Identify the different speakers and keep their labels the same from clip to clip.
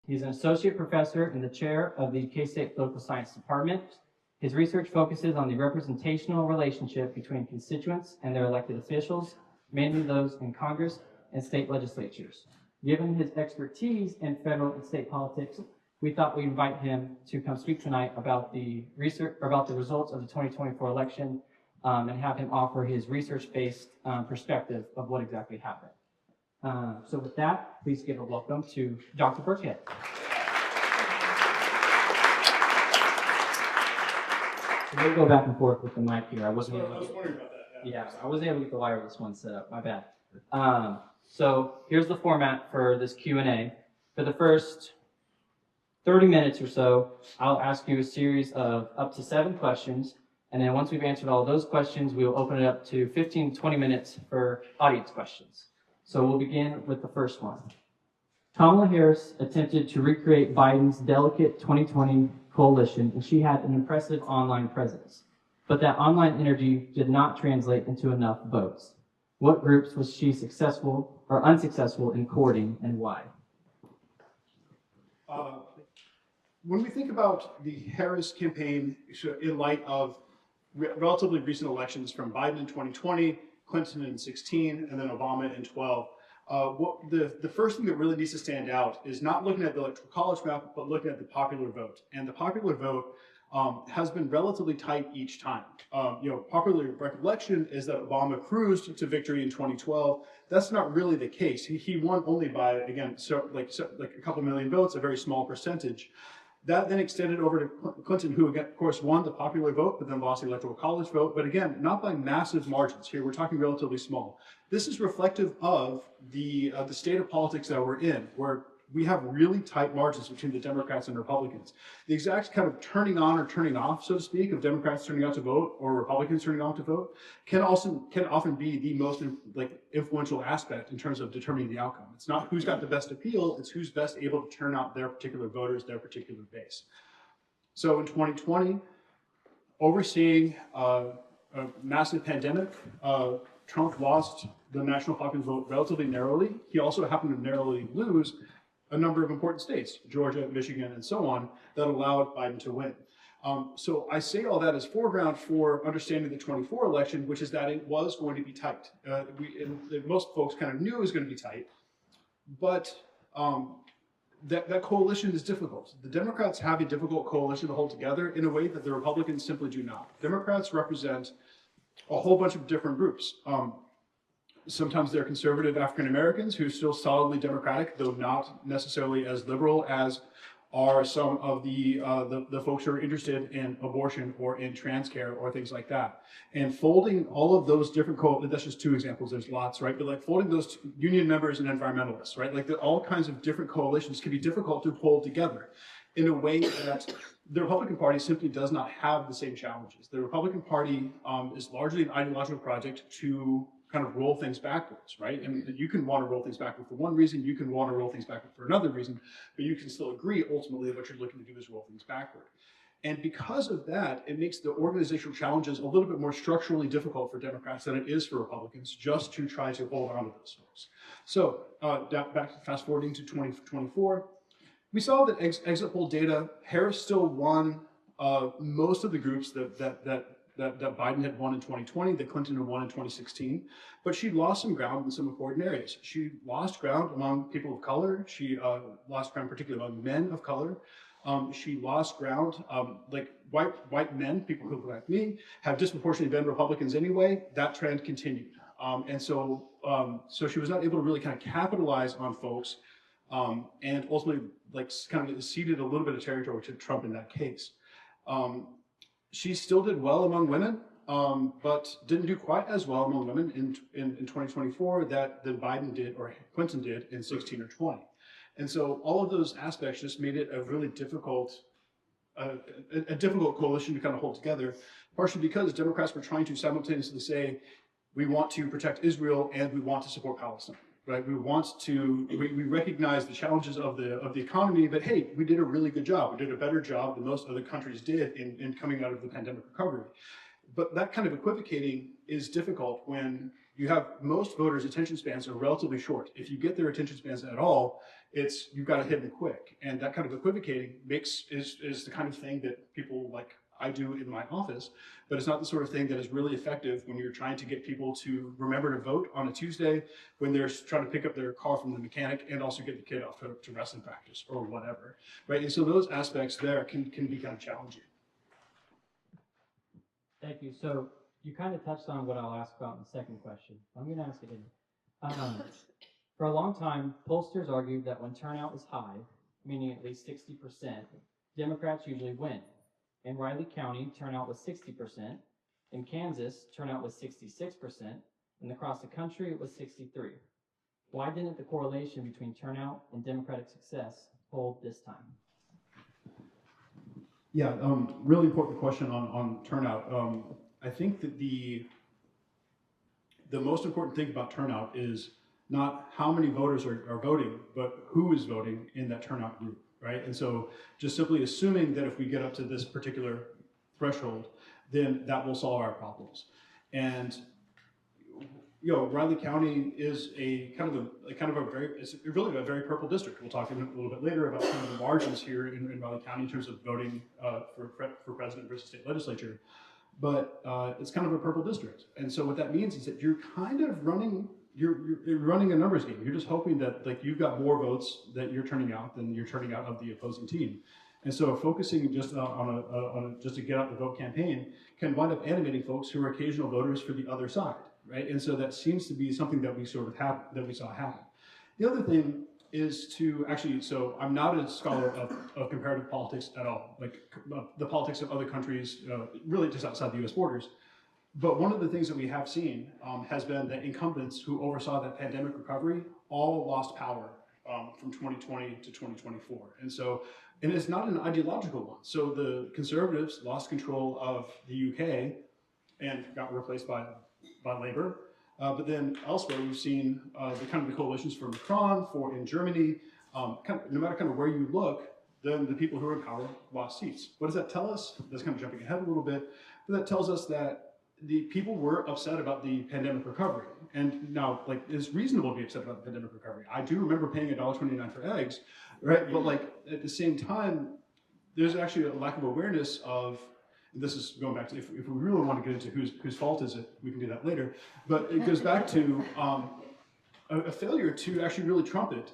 Speaker 1: He's an associate professor and the chair of the K-State Political Science Department. His research focuses on the representational relationship between constituents and their elected officials, mainly those in Congress and state legislatures. Given his expertise in federal and state politics, we thought we'd invite him to come speak tonight about the research, about the results of the 2024 election, and have him offer his research-based perspective of what exactly happened. So with that, please give a welcome to Dr. Burkhead. We'll go back and forth with the mic here. I was wondering about that. Yeah, I wasn't able to get the wireless one set up. My bad. So here's the format for this Q&A. For the first 30 minutes or so, I'll ask you a series of up to 7 questions. And then once we've answered all of those questions, we'll open it up to 15 to 20 minutes for audience questions. So we'll begin with the first one. Kamala Harris attempted to recreate Biden's delicate 2020 coalition, and she had an impressive online presence. But that online energy did not translate into enough votes. What groups was she successful or unsuccessful in courting, and why?
Speaker 2: When we think about the Harris campaign in light of relatively recent elections from Biden in 2020, Clinton in 2016, and then Obama in 2012, the first thing that really needs to stand out is not looking at the electoral college map, but looking at the popular vote. And the popular vote has been relatively tight each time. Popular recollection is that Obama cruised to victory in 2012. That's not really the case. He won only by, again, like a couple million votes, a very small percentage. That then extended over to Clinton, who, again, of course, won the popular vote, but then lost the electoral college vote. But again, not by massive margins here. We're talking relatively small. This is reflective of the state of politics that we're in, where we have really tight margins between the Democrats and Republicans. The exact kind of turning on or turning off, so to speak, of Democrats turning out to vote or Republicans turning on to vote can often be the most influential aspect in terms of determining the outcome. It's not who's got the best appeal, it's who's best able to turn out their particular voters, their particular base. So in 2020, overseeing a massive pandemic, Trump lost the national popular vote relatively narrowly. He also happened to narrowly lose a number of important states, Georgia, Michigan, and so on, that allowed Biden to win. So I say all that as foreground for understanding the 24 election, which is that it was going to be tight. Most folks kind of knew it was going to be tight, but that coalition is difficult. The Democrats have a difficult coalition to hold together in a way that the Republicans simply do not. Democrats represent a whole bunch of different groups. Sometimes they're conservative African Americans who are still solidly Democratic, though not necessarily as liberal as are some of the folks who are interested in abortion or in trans care or things like that. And folding all of those different that's just 2 examples, there's lots, right? But like folding those union members and environmentalists, right? Like all kinds of different coalitions can be difficult to hold together in a way that the Republican Party simply does not have the same challenges. The Republican Party is largely an ideological project to kind of roll things backwards, right? And you can want to roll things backward for one reason, you can want to roll things backward for another reason, but you can still agree ultimately what you're looking to do is roll things backward. And because of that, it makes the organizational challenges a little bit more structurally difficult for Democrats than it is for Republicans just to try to hold on to those folks. So fast forwarding to 2024, we saw that exit poll data, Harris still won most of the groups that Biden had won in 2020, that Clinton had won in 2016, but she lost some ground in some important areas. She lost ground among people of color. She lost ground particularly among men of color. She lost ground, like white men, people who look like me, have disproportionately been Republicans anyway. That trend continued. And so she was not able to really kind of capitalize on folks and ultimately like kind of ceded a little bit of territory to Trump in that case. She still did well among women, but didn't do quite as well among women in 2024 that Biden did or Clinton did in 16 or 20. And so all of those aspects just made it a really difficult, a difficult coalition to kind of hold together, partially because Democrats were trying to simultaneously say, we want to protect Israel and we want to support Palestine. Right, we recognize the challenges of the economy, but hey, we did a really good job. We did a better job than most other countries did in coming out of the pandemic recovery. But that kind of equivocating is difficult when you have most voters' attention spans are relatively short. If you get their attention spans at all, you've got to hit them quick. And that kind of equivocating is the kind of thing that people like I do in my office, but it's not the sort of thing that is really effective when you're trying to get people to remember to vote on a Tuesday when they're trying to pick up their car from the mechanic and also get the kid off to wrestling practice or whatever, right? And so those aspects there can be kind of challenging.
Speaker 1: Thank you. So you kind of touched on what I'll ask about in the second question. I'm going to ask it again. For a long time, pollsters argued that when turnout is high, meaning at least 60%, Democrats usually win. In Riley County, turnout was 60%. In Kansas, turnout was 66%. And across the country, it was 63%. Why didn't the correlation between turnout and Democratic success hold this time?
Speaker 2: Yeah, really important question on turnout. I think that the most important thing about turnout is not how many voters are voting, but who is voting in that turnout group, right? And so just simply assuming that if we get up to this particular threshold, then that will solve our problems. And Riley County is it's really a very purple district. We'll talk a little bit later about some of the margins here in Riley County in terms of voting for president versus state legislature. But it's kind of a purple district. And so what that means is that you're kind of running a numbers game. You're just hoping that like you've got more votes that you're turning out than you're turning out of the opposing team. And so focusing just on just a get out the vote campaign can wind up animating folks who are occasional voters for the other side, right? And so that seems to be something that we saw happen. The other thing is to actually, so I'm not a scholar of comparative politics at all, like the politics of other countries, really just outside the US borders. But one of the things that we have seen has been that incumbents who oversaw that pandemic recovery all lost power from 2020 to 2024. And it's not an ideological one. So the Conservatives lost control of the UK and got replaced by Labour. But then elsewhere, we've seen the coalitions for Macron, in Germany, no matter where you look, then the people who are in power lost seats. What does that tell us? That's kind of jumping ahead a little bit, but that tells us that the people were upset about the pandemic recovery. And now, like, it's reasonable to be upset about the pandemic recovery. I do remember paying $1.29 for eggs, right? But like, at the same time, there's actually a lack of awareness of, this is going back to, if we really want to get into whose fault is it, we can do that later. But it goes back to a failure to actually really trumpet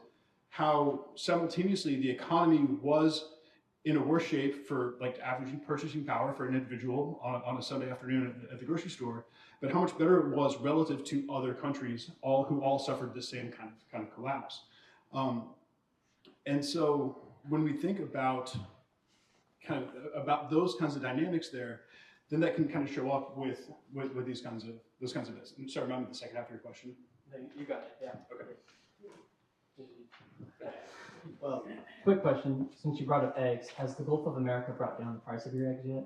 Speaker 2: how simultaneously the economy was in a worse shape for like average purchasing power for an individual on a Sunday afternoon at the grocery store, but how much better it was relative to other countries who all suffered the same kind of collapse. And so when we think about those kinds of dynamics there, then that can kind of show up with those kinds of bits. I'm sorry, remember the second half of your question.
Speaker 1: You got it. Yeah.
Speaker 2: Okay.
Speaker 1: Well, quick question. Since you brought up eggs, has the Gulf of America brought down the price of your eggs yet?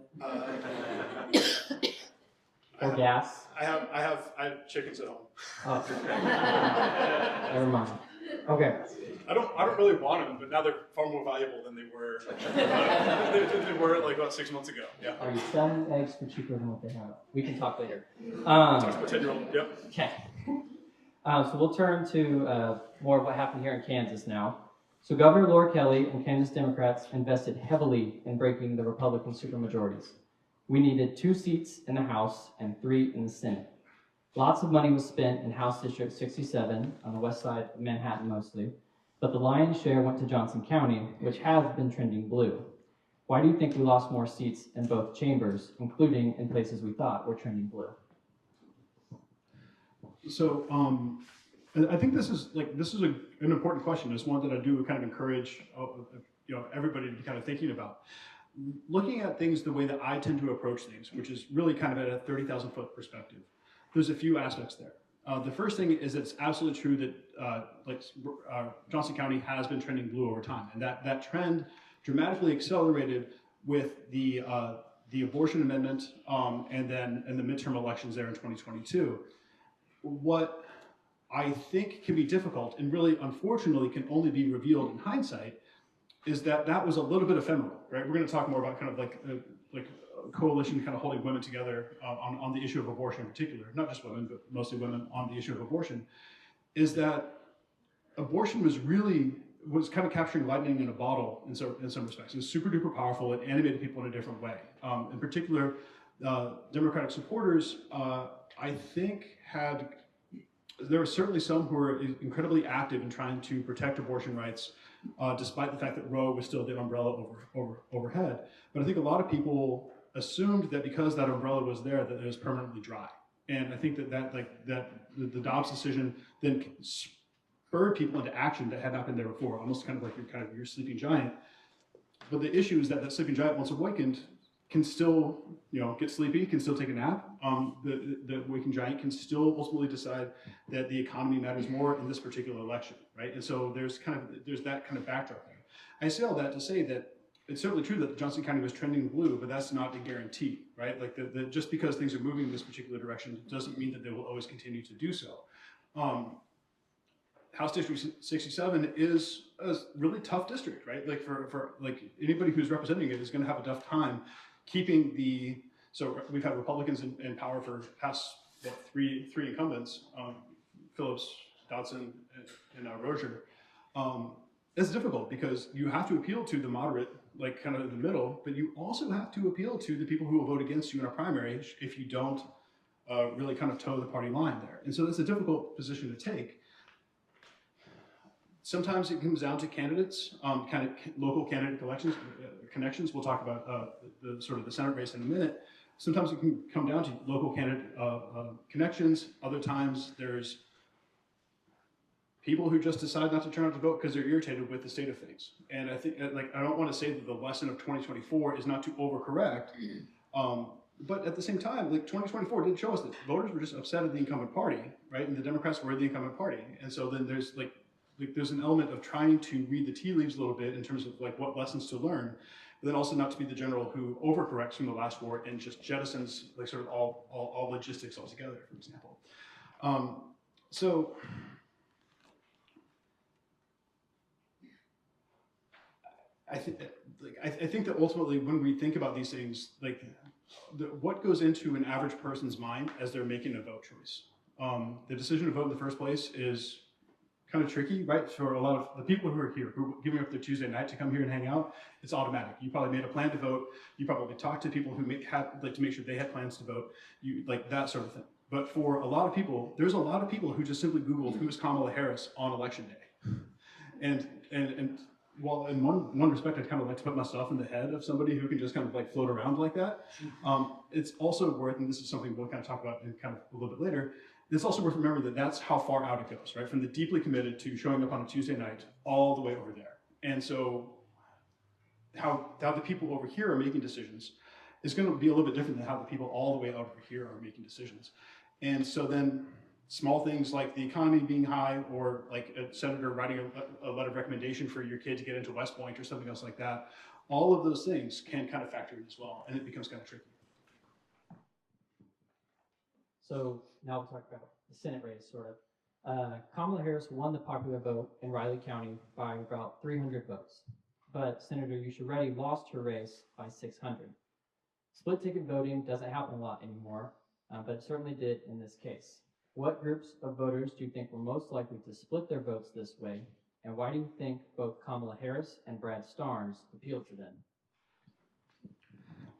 Speaker 1: Or gas?
Speaker 2: I have chickens at home.
Speaker 1: Oh. Never mind. Okay.
Speaker 2: I don't really want them, but now they're far more valuable than they were. They were like about 6 months ago. Yeah.
Speaker 1: Are you selling eggs for cheaper than what they have? We can talk later.
Speaker 2: Talk to my 10-year-old. Yep.
Speaker 1: Okay. So we'll turn to more of what happened here in Kansas now. So Governor Laura Kelly and Kansas Democrats invested heavily in breaking the Republican supermajorities. We needed 2 seats in the House and 3 in the Senate. Lots of money was spent in House District 67 on the west side of Manhattan mostly, but the lion's share went to Johnson County, which has been trending blue. Why do you think we lost more seats in both chambers, including in places we thought were trending blue?
Speaker 2: So I think this is an important question. It's one that I do kind of encourage everybody to be kind of thinking about. Looking at things the way that I tend to approach things, which is really kind of at a 30,000-foot perspective. There's a few aspects there. The first thing is it's absolutely true that Johnson County has been trending blue over time, and that trend dramatically accelerated with the abortion amendment and the midterm elections there in 2022. What I think can be difficult and really unfortunately can only be revealed in hindsight is that was a little bit ephemeral, right? We're going to talk more about kind of like like a coalition kind of holding women together on the issue of abortion in particular, not just women, but mostly women on the issue of abortion, is that abortion was kind of capturing lightning in a bottle in some respects. It was super duper powerful. It animated people in a different way. In particular, Democratic supporters, I think, there were certainly some who were incredibly active in trying to protect abortion rights, despite the fact that Roe was still the umbrella overhead. But I think a lot of people assumed that because that umbrella was there, that it was permanently dry. And I think that the Dobbs decision then spurred people into action that had not been there before, almost kind of like your sleeping giant. But the issue is that that sleeping giant, once awakened, can still get sleepy, can still take a nap. The waking giant can still ultimately decide that the economy matters more in this particular election, right? And so there's that kind of backdrop there. I say all that to say that it's certainly true that Johnson County was trending blue, but that's not a guarantee, right? Like just because things are moving in this particular direction doesn't mean that they will always continue to do so. House District 67 is a really tough district, right? Like for like anybody who's representing it is going to have a tough time keeping so we've had Republicans in power for past three incumbents, Phillips, Dodson, and now Rozier. It's difficult because you have to appeal to the moderate, like kind of in the middle, but you also have to appeal to the people who will vote against you in a primary if you don't really kind of toe the party line there. And so that's a difficult position to take. Sometimes it comes down to candidates, kind of local candidate connections. We'll talk about the sort of the Senate race in a minute. Sometimes it can come down to local candidate connections. Other times there's people who just decide not to turn out to vote because they're irritated with the state of things. And I think, I don't want to say that the lesson of 2024 is not to overcorrect, but at the same time, 2024 did show us that voters were just upset at the incumbent party, right? And the Democrats were the incumbent party. And so then there's there's an element of trying to read the tea leaves a little bit in terms of what lessons to learn, but then also not to be the general who overcorrects from the last war and just jettisons sort of all logistics altogether, for example. So I think that ultimately when we think about these things, what goes into an average person's mind as they're making a vote choice? The decision to vote in the first place is kind of tricky, right? For a lot of the people who are here, who are giving up their Tuesday night to come here and hang out, it's automatic. You probably made a plan to vote. You probably talked to people who to make sure they had plans to vote. That sort of thing. But for a lot of people, there's a lot of people who just simply Googled who's Kamala Harris on election day, and while in one respect I'd kind of like to put myself in the head of somebody who can just kind of float around like that. It's also worth, and this is something we'll kind of talk about in kind of a little bit later. It's also worth remembering that that's how far out it goes, right? From the deeply committed to showing up on a Tuesday night all the way over there. And so how the people over here are making decisions is going to be a little bit different than how the people all the way over here are making decisions. And so then small things like the economy being high, or like a senator writing a letter of recommendation for your kid to get into West Point or something else like that, all of those things can kind of factor in as well, and it becomes kind of tricky.
Speaker 1: So now we'll talk about the Senate race, sort of. Kamala Harris won the popular vote in Riley County by about 300 votes, but Senator Yusha Reddy lost her race by 600. Split ticket voting doesn't happen a lot anymore, but it certainly did in this case. What groups of voters do you think were most likely to split their votes this way, and why do you think both Kamala Harris and Brad Starnes appealed to them?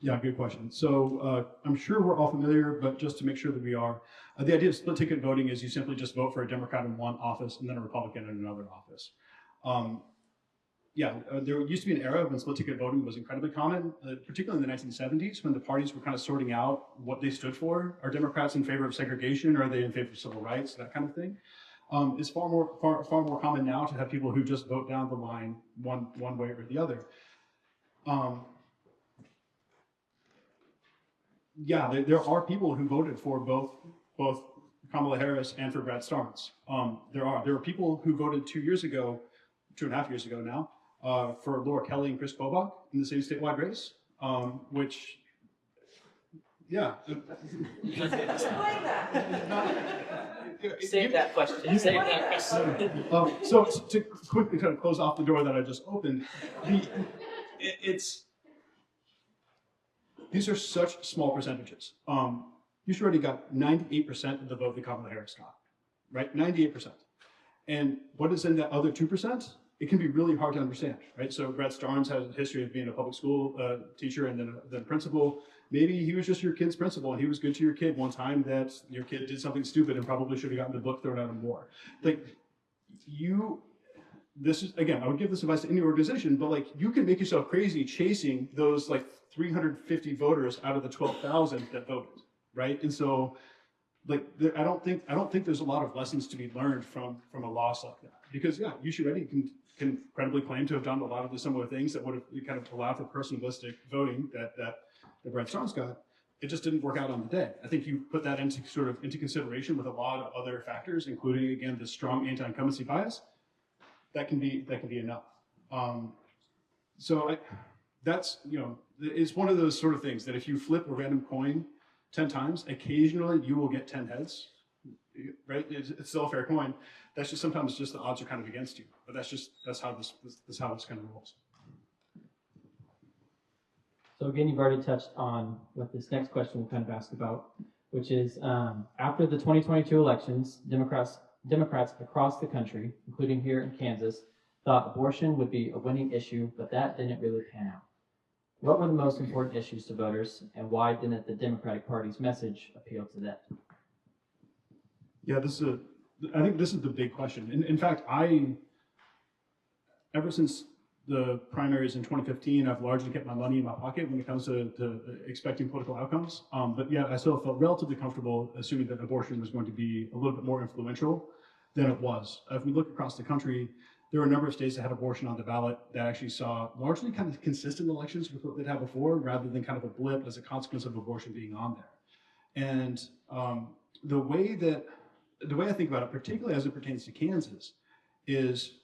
Speaker 2: Yeah, good question. So I'm sure we're all familiar, but just to make sure that we are, the idea of split ticket voting is you simply just vote for a Democrat in one office and then a Republican in another office. There used to be an era when split ticket voting was incredibly common, particularly in the 1970s, when the parties were kind of sorting out what they stood for. Are Democrats in favor of segregation? Or are they in favor of civil rights? That kind of thing. It's far more common now to have people who just vote down the line one way or the other. There are people who voted for both Kamala Harris and for Brad Starnes. There are people who voted 2.5 years ago now, for Laura Kelly and Chris Kobach in the same statewide race, which, yeah.
Speaker 3: Explain that.
Speaker 1: Save that question. Save that question.
Speaker 2: So to quickly kind of close off the door that I just opened, these are such small percentages. You should already got 98% of the vote that Kamala Harris got, right? 98%. And what is in that other 2%? It can be really hard to understand, right? So Brett Starnes has a history of being a public school teacher and then a principal. Maybe he was just your kid's principal and he was good to your kid one time that your kid did something stupid and probably should have gotten the book thrown at him more. Like this is, again, I would give this advice to any organization, but like you can make yourself crazy chasing those like 350 voters out of the 12,000 that voted, right? And so like I don't think there's a lot of lessons to be learned from a loss like that, because yeah, you should already can credibly claim to have done a lot of the similar things that would have kind of allowed for personalistic voting that Brett Starnes got. It just didn't work out on the day. I think you put that into consideration with a lot of other factors, including again the strong anti-incumbency bias. That can be enough. So that's, you know, it's one of those sort of things that if you flip a random coin 10 times, occasionally you will get 10 heads, right? It's still a fair coin. That's just sometimes just the odds are kind of against you, but that's how this kind of rolls.
Speaker 1: So again, you've already touched on what this next question will kind of ask about, which is after the 2022 elections, Democrats across the country, including here in Kansas, thought abortion would be a winning issue, but that didn't really pan out. What were the most important issues to voters, and why didn't the Democratic Party's message appeal to them?
Speaker 2: Yeah, I think this is the big question. In fact, ever since the primaries in 2015, I've largely kept my money in my pocket when it comes to expecting political outcomes. But yeah, I still felt relatively comfortable assuming that abortion was going to be a little bit more influential than it was. If we look across the country, there were a number of states that had abortion on the ballot that actually saw largely kind of consistent elections with what they'd had before, rather than kind of a blip as a consequence of abortion being on there. And the way I think about it, particularly as it pertains to Kansas, is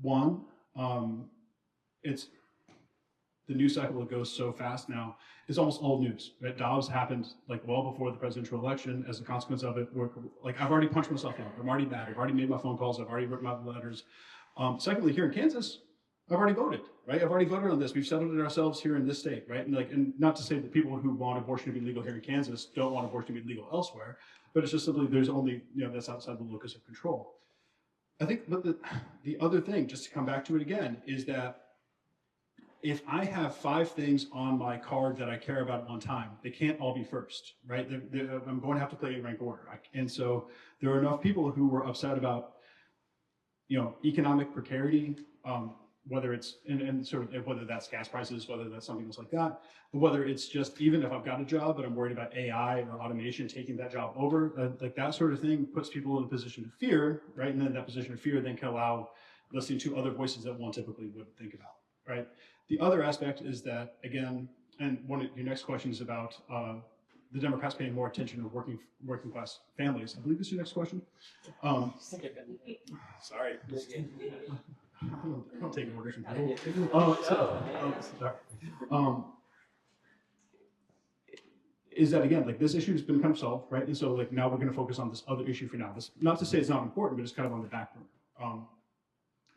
Speaker 2: one, it's the news cycle that goes so fast now. It's almost old news, right? Dobbs happened like well before the presidential election. As a consequence of it, like I've already punched myself out. I'm already mad. I've already made my phone calls. I've already written my letters. Secondly, here in Kansas, I've already voted, right? I've already voted on this. We've settled it ourselves here in this state, right? And not to say that people who want abortion to be legal here in Kansas don't want abortion to be legal elsewhere, but it's just simply there's only, you know, that's outside the locus of control. I think, but the other thing, just to come back to it again, is that if I have 5 things on my card that I care about at one time, they can't all be first, right? I'm going to have to play in rank order. And so there are enough people who were upset about, you know, economic precarity, whether it's and sort of whether that's gas prices, whether that's something else like that, but whether it's just even if I've got a job but I'm worried about AI or automation taking that job over, like that sort of thing puts people in a position of fear, right? And then that position of fear then can allow listening to other voices that one typically wouldn't think about, right? The other aspect is that, again, and one of your next question is about the Democrats paying more attention to working class families. I believe this is your next question. Sorry. I don't take orders from people. Sorry. Is that again, like this issue has been kind of solved, right? And so like now we're going to focus on this other issue for now. This, not to say it's not important, but it's kind of on the back burner.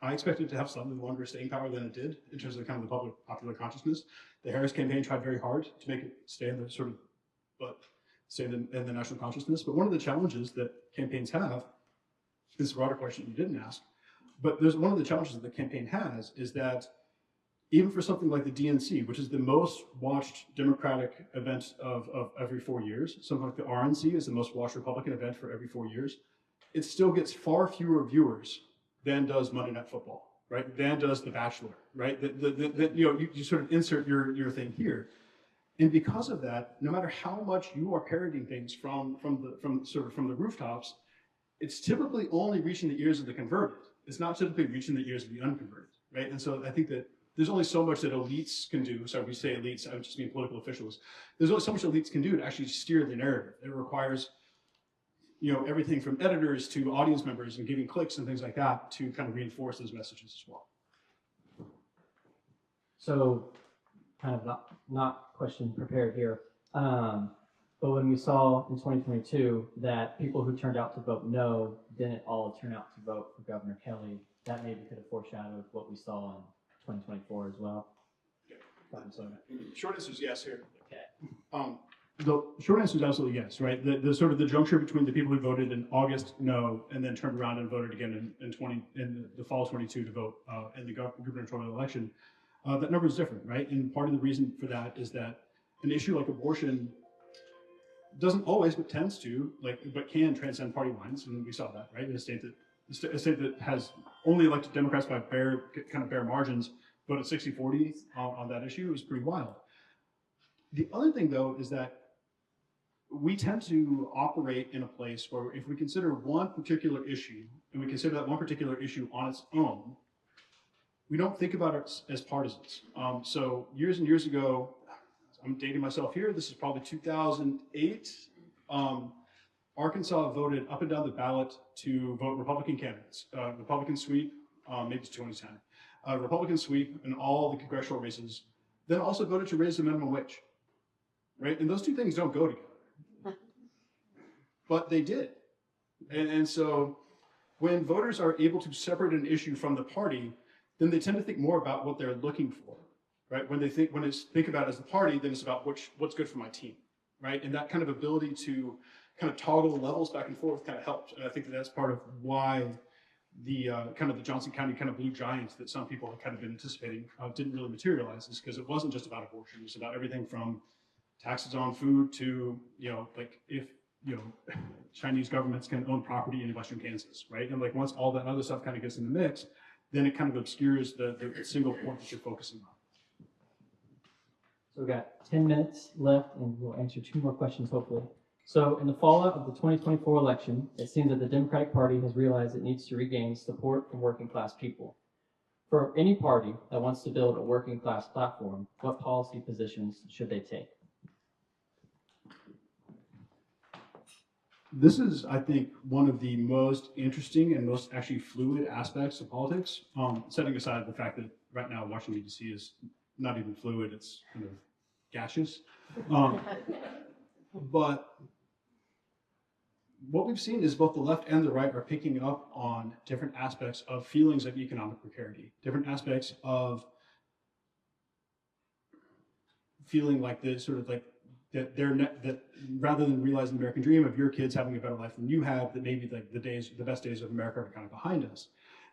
Speaker 2: I expected it to have slightly longer staying power than it did in terms of kind of the popular consciousness. The Harris campaign tried very hard to make it stay in the sort of, but stay in the national consciousness. But one of the challenges that campaigns have, this is a broader question you didn't ask, but there's one of the challenges that the campaign has is that even for something like the DNC, which is the most watched Democratic event of every 4 years, something like the RNC is the most watched Republican event for every 4 years, it still gets far fewer viewers than does Monday Night Football, right? Than does The Bachelor, right? You know, you sort of insert your thing here. And because of that, no matter how much you are parroting things from the rooftops, it's typically only reaching the ears of the converted. It's not typically reaching the ears of the unconverted, right? And so I think that there's only so much that elites can do. Sorry, we say elites, I just mean political officials. There's only so much elites can do to actually steer the narrative. It requires, you know, everything from editors to audience members and giving clicks and things like that to kind of reinforce those messages as well.
Speaker 1: So, kind of not question prepared here, but when we saw in 2022 that people who turned out to vote no didn't all turn out to vote for Governor Kelly, that maybe could have foreshadowed what we saw in 2024 as well.
Speaker 2: Short answer is yes here. The short answer is absolutely yes, right? The sort of the juncture between the people who voted in August no, and then turned around and voted again in the fall of 22 to vote in the gubernatorial election, that number is different, right? And part of the reason for that is that an issue like abortion doesn't always, but tends to, but can transcend party lines, and we saw that, right? In a state that has only elected Democrats by bare margins, voted 60-40 on that issue is pretty wild. The other thing, though, is that we tend to operate in a place where if we consider one particular issue, and we consider that one particular issue on its own, we don't think about it as partisans. So years and years ago, I'm dating myself here, this is probably 2008, Arkansas voted up and down the ballot to vote Republican candidates. Republican sweep, maybe it's 2010. Republican sweep in all the congressional races, then also voted to raise the minimum wage, right? And those two things don't go together. But they did. And so when voters are able to separate an issue from the party, then they tend to think more about what they're looking for, right? When it's think about it as the party, then it's about what's good for my team, right? And that kind of ability to kind of toggle levels back and forth kind of helps. And I think that's part of why the kind of the Johnson County kind of blue giant that some people have kind of been anticipating didn't really materialize, is because it wasn't just about abortion. It was about everything from taxes on food to, if Chinese governments can own property in Western Kansas, right? And once all that other stuff kind of gets in the mix, then it kind of obscures the single point that you're focusing on.
Speaker 1: So we've got 10 minutes left, and we'll answer 2 more questions, hopefully. So in the fallout of the 2024 election, it seems that the Democratic Party has realized it needs to regain support from working class people. For any party that wants to build a working class platform, what policy positions should they take?
Speaker 2: This is, I think, one of the most interesting and most actually fluid aspects of politics, setting aside the fact that right now Washington, D.C. is not even fluid, it's kind of gaseous. But what we've seen is both the left and the right are picking up on different aspects of feelings of economic precarity, different aspects of feeling like this sort of that rather than realizing the American dream of your kids having a better life than you have, that maybe the best days of America are kind of behind us.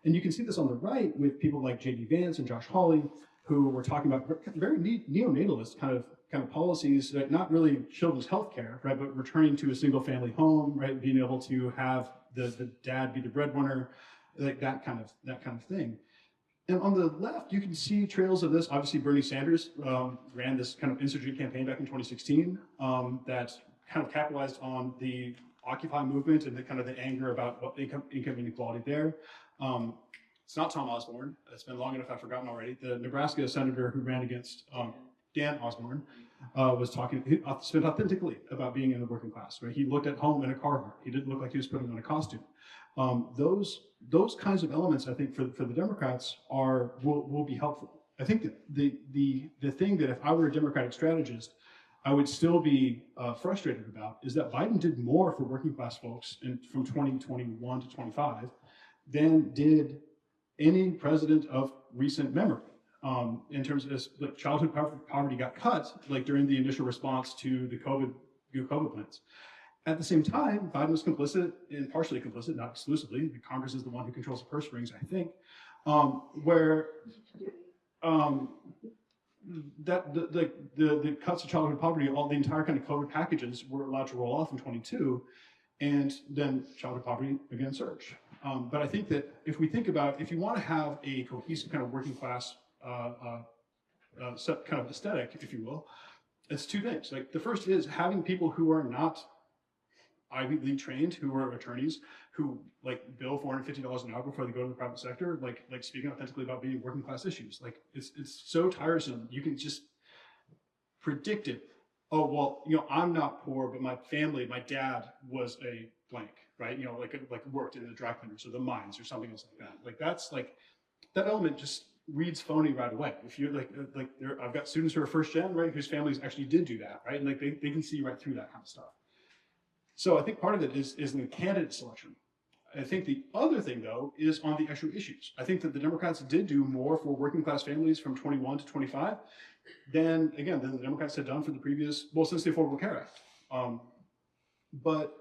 Speaker 2: And you can see this on the right with people like J.D. Vance and Josh Hawley, who were talking about very neonatalist kind of policies, that not really children's health care, right, but returning to a single family home, right, being able to have the dad be the breadwinner, that kind of thing. And on the left, you can see trails of this. Obviously, Bernie Sanders ran this kind of insurgent campaign back in 2016 that kind of capitalized on the Occupy movement and the anger about income inequality there. It's not Tom Osborne. It's been long enough I've forgotten already. The Nebraska senator who ran against Dan Osborne was talking, he spoke authentically about being in the working class, right? He looked at home in a Carhartt. He didn't look like he was putting on a costume. Those kinds of elements, I think, for the Democrats will be helpful. I think that the thing that if I were a Democratic strategist, I would still be frustrated about is that Biden did more for working class folks from 2021 to 25 than did any president of recent memory. In terms of childhood poverty got cut during the initial response to the COVID plans. At the same time, Biden was complicit, and partially complicit, not exclusively. Congress is the one who controls the purse strings, I think, where the cuts to childhood poverty, the entire kind of COVID packages were allowed to roll off in 22, and then childhood poverty again surged. But I think that if you want to have a cohesive kind of working class kind of aesthetic, if you will, it's 2 things. The first is having people who are not Ivy League trained, who are attorneys, who bill $450 an hour before they go to the private sector, speaking authentically about being working class issues. It's so tiresome. You can just predict it. Oh, well, I'm not poor, but my family, my dad was a blank, right? Worked in the dry cleaners or the mines or something else like that. That's that element just reads phony right away. If you're I've got students who are first gen, right, whose families actually did do that, right? And they can see right through that kind of stuff. So I think part of it is in the candidate selection. I think the other thing, though, is on the actual issues. I think that the Democrats did do more for working class families from 21 to 25 than the Democrats had done for the previous, well, since the Affordable Care Act. But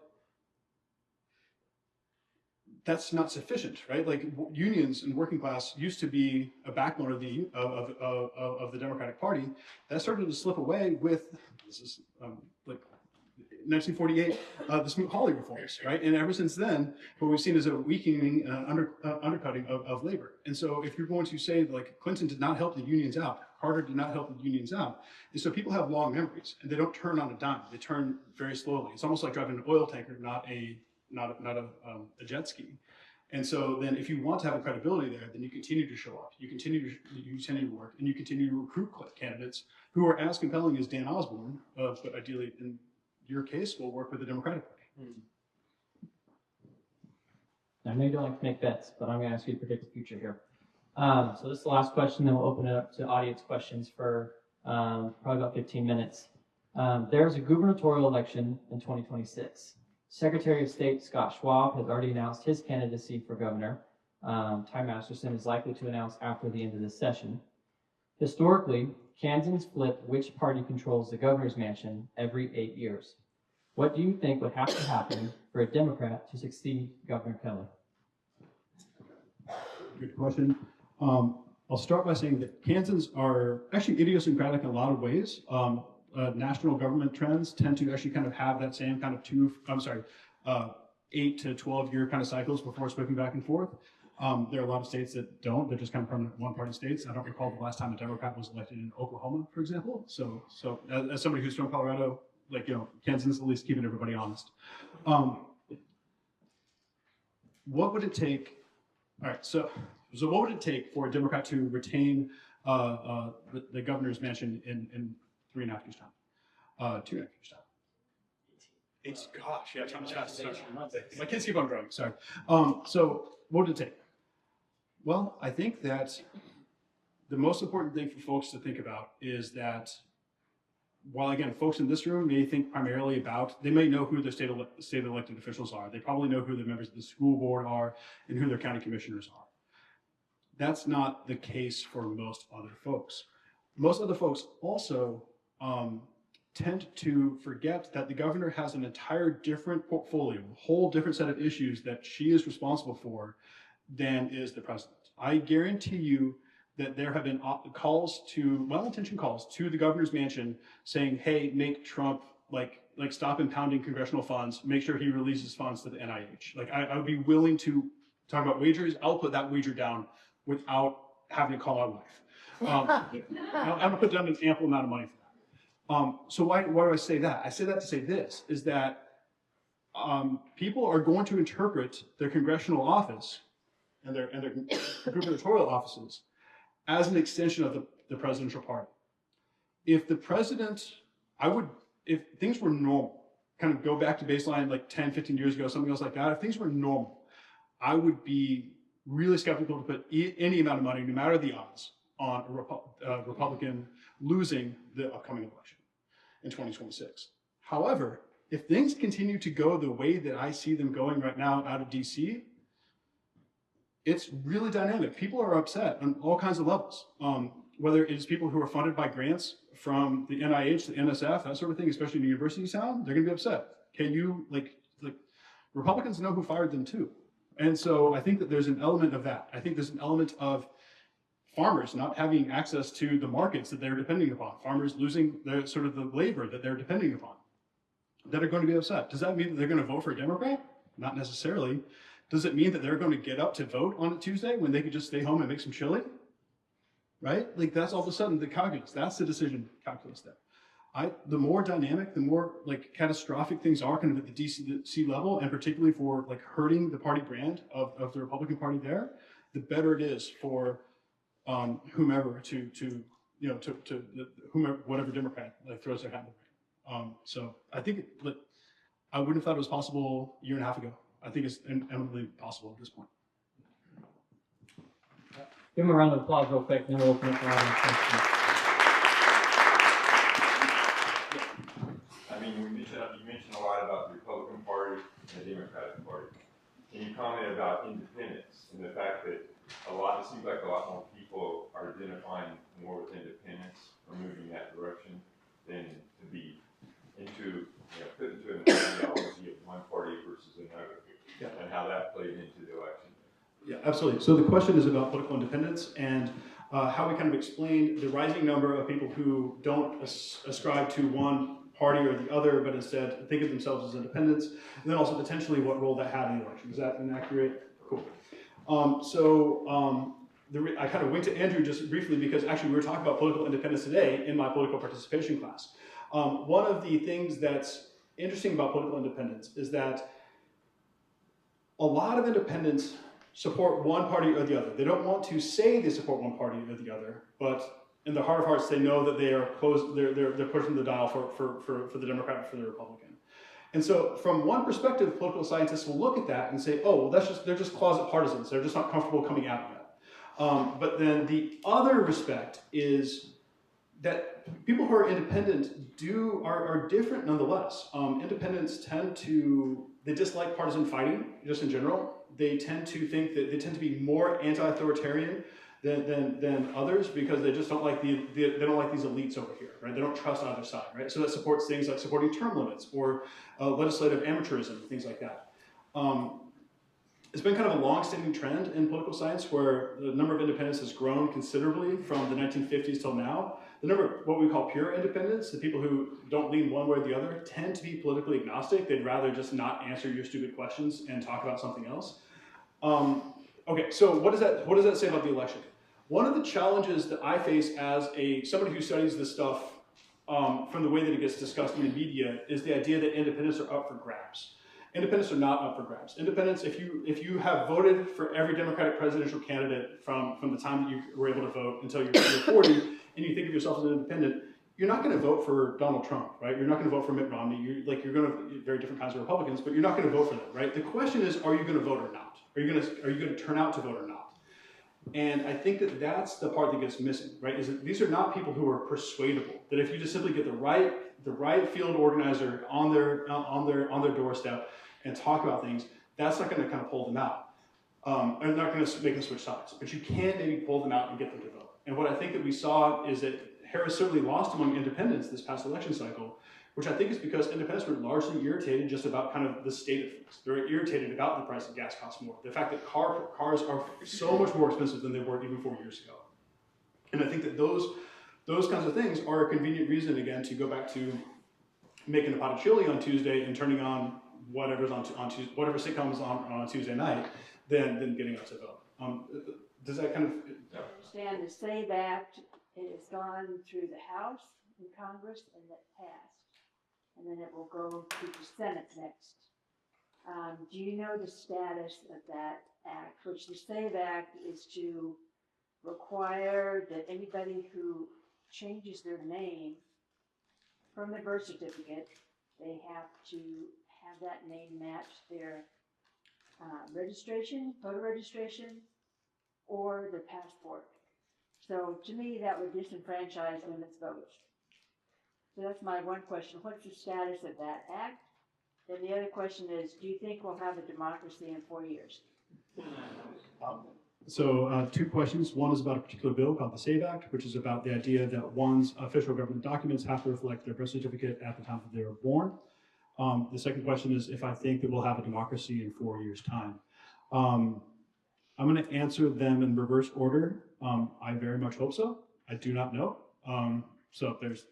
Speaker 2: that's not sufficient, right? Like unions and working class used to be a backbone of the Democratic Party. That started to slip away with like 1948, the Smoot-Hawley reforms, right? And ever since then, what we've seen is a weakening, undercutting of labor. And so, if you're going to say like Clinton did not help the unions out, Carter did not help the unions out, and so people have long memories, and they don't turn on a dime. They turn very slowly. It's almost like driving an oil tanker, not a jet ski. And so then if you want to have a credibility there, then you continue to show up, you continue to work, and you continue to recruit candidates who are as compelling as Dan Osborne, but ideally in your case will work with the Democratic Party.
Speaker 1: I know you don't like to make bets, but I'm going to ask you to predict the future here. So this is the last question, then we'll open it up to audience questions for probably about 15 minutes. There's a gubernatorial election in 2026. Secretary of State Scott Schwab has already announced his candidacy for governor. Ty Masterson is likely to announce after the end of this session. Historically, Kansans flip which party controls the governor's mansion every 8 years. What do you think would have to happen for a Democrat to succeed Governor Kelly?
Speaker 2: Good question. I'll start by saying that Kansans are actually idiosyncratic in a lot of ways. National government trends tend to actually kind of have that same kind of 8 to 12 year kind of cycles before switching back and forth. There are a lot of states that don't. They're just kind of permanent one-party states. I don't recall the last time a Democrat was elected in Oklahoma, for example. So as somebody who's from Colorado, like, Kansas is at least keeping everybody honest. What would it take? All right, so what would it take for a Democrat to retain the governor's mansion in 3.5 years' time? 2.5 years' time. Gosh, yeah, time is fast. Sorry. My kids keep on growing. Sorry. So what would it take? Well, I think that the most important thing for folks to think about is that while, again, folks in this room may think primarily about, they may know who their state elected officials are. They probably know who the members of the school board are and who their county commissioners are. That's not the case for most other folks. Most other folks also tend to forget that the governor has an entire different portfolio, a whole different set of issues that she is responsible for than is the president. I guarantee you that there have been calls to, well-intentioned calls to the governor's mansion saying, hey, make Trump like stop impounding congressional funds, make sure he releases funds to the NIH. Like I would be willing to talk about wagers. I'll put that wager down without having to call my wife. I'm gonna put down an ample amount of money for that. So why do I say that? I say that to say this, is that people are going to interpret their congressional office and their gubernatorial offices as an extension of the presidential party. If the president, if things were normal, kind of go back to baseline like 10, 15 years ago, something else like that, if things were normal, I would be really skeptical to put any amount of money, no matter the odds, on a Republican losing the upcoming election in 2026. However, if things continue to go the way that I see them going right now out of DC, it's really dynamic. People are upset on all kinds of levels. Whether it is people who are funded by grants from the NIH, the NSF, that sort of thing, especially in the university town, they're gonna be upset. Can you, like Republicans know who fired them too. And so I think that there's an element of that. I think there's an element of farmers not having access to the markets that they're depending upon, farmers losing the sort of the labor that they're depending upon, that are going to be upset. Does that mean that they're going to vote for a Democrat? Not necessarily. Does it mean that they're going to get up to vote on a Tuesday when they could just stay home and make some chili? Right? Like that's all of a sudden the calculus. That's the decision calculus there. The more dynamic, the more like catastrophic things are kind of at the DC level, and particularly for like hurting the party brand of the Republican Party there, the better it is for whomever whatever Democrat like throws their hat in the ring. So I think I wouldn't have thought it was possible a year and a half ago. I think it's eminently possible at this point.
Speaker 1: Give him a round of applause real quick, then we'll open it for audience questions.
Speaker 4: I mean, you mentioned a lot about the Republican Party and the Democratic Party. Can you comment about independence and the fact that it seems like a lot more people are identifying more with independence or moving that direction than to be put into an ideology of one party versus another, and how that played into the election.
Speaker 2: Yeah, absolutely. So the question is about political independence and how we kind of explain the rising number of people who don't ascribe to one party or the other, but instead think of themselves as independents, and then also potentially what role that had in the election. Is that inaccurate? Cool. I kind of winked at Andrew just briefly because actually we were talking about political independence today in my political participation class. One of the things that's interesting about political independence is that a lot of independents support one party or the other. They don't want to say they support one party or the other, but in their heart of hearts, they know that they are close. They're pushing the dial for the Democrat and for the Republican. And so, from one perspective, political scientists will look at that and say, "Oh, well, they're just closet partisans. They're just not comfortable coming out yet." But then the other respect is that people who are independent are different nonetheless. Independents they dislike partisan fighting just in general. They tend to be more anti-authoritarian than others because they just don't like they don't like these elites over here, right? They don't trust either side, right? So that supports things like supporting term limits or legislative amateurism, things like that. It's been kind of a long-standing trend in political science where the number of independents has grown considerably from the 1950s till now. The number of what we call pure independents, the people who don't lean one way or the other, tend to be politically agnostic. They'd rather just not answer your stupid questions and talk about something else. Okay, so what does that say about the election? One of the challenges that I face as somebody who studies this stuff from the way that it gets discussed in the media is the idea that independents are up for grabs. Independents are not up for grabs. Independents, if you have voted for every Democratic presidential candidate from the time that you were able to vote until you're 40, and you think of yourself as an independent, you're not going to vote for Donald Trump, right? You're not going to vote for Mitt Romney. You're going to very different kinds of Republicans, but you're not going to vote for them, right? The question is, are you going to vote or not? Are you going to turn out to vote or not? And I think that that's the part that gets missing, right? Is that these are not people who are persuadable. That if you just simply get the right field organizer on their doorstep and talk about things, that's not going to kind of pull them out. And not going to make them switch sides. But you can maybe pull them out and get them to vote. And what I think that we saw is that Harris certainly lost among independents this past election cycle, which I think is because independents were largely irritated just about kind of the state of things. They're irritated about the price of gas costs more. The fact that cars are so much more expensive than they were even 4 years ago. And I think that those kinds of things are a convenient reason, again, to go back to making a pot of chili on Tuesday and turning on whatever's on Tuesday, whatever sitcom is on a Tuesday night, than getting out to vote. Does that kind of...
Speaker 5: I understand the SAVE Act, it has gone through the House and Congress and that passed. And then it will go to the Senate next. Do you know the status of that act, which the SAVE Act is to require that anybody who changes their name from their birth certificate, they have to have that name match their registration, voter registration, or their passport. So to me, that would disenfranchise women's votes. So that's my one question. What's the status of that act? And the other question is, do you think we'll have a democracy in 4 years?
Speaker 2: So 2 questions. One is about a particular bill called the SAVE Act, which is about the idea that one's official government documents have to reflect their birth certificate at the time that they were born. The second question is if I think that we'll have a democracy in 4 years' time. I'm going to answer them in reverse order. I very much hope so. I do not know. So there's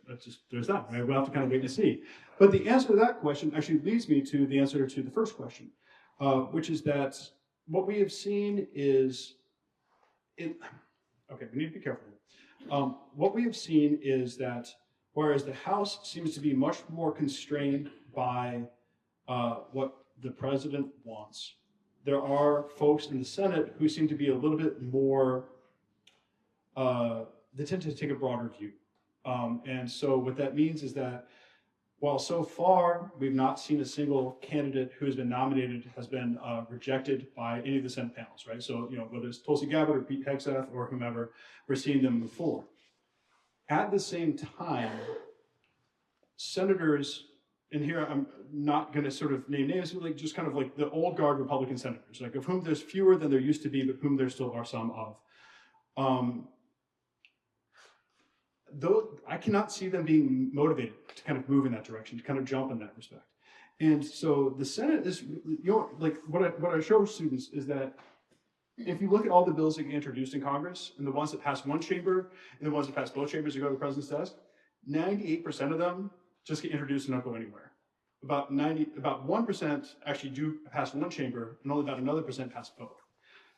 Speaker 2: that, right? We'll have to kind of wait and see. But the answer to that question actually leads me to the answer to the first question, which is that what we have seen is, okay, we need to be careful. What we have seen is that whereas the House seems to be much more constrained by what the president wants, there are folks in the Senate who seem to be a little bit more, they tend to take a broader view. And so what that means is that while so far we've not seen a single candidate who has been nominated has been rejected by any of the Senate panels, right? So, whether it's Tulsi Gabbard or Pete Hegseth or whomever, we're seeing them move forward. At the same time, senators and here I'm not going to sort of name names, but like just kind of like the old guard Republican senators, like of whom there's fewer than there used to be, but whom there still are some of. Though I cannot see them being motivated to kind of move in that direction, to kind of jump in that respect. And so the Senate is, like what I show students is that if you look at all the bills that get introduced in Congress and the ones that pass one chamber and the ones that pass both chambers that go to the president's desk, 98% of them just get introduced and don't go anywhere. About 1% actually do pass one chamber, and only about another percent pass both.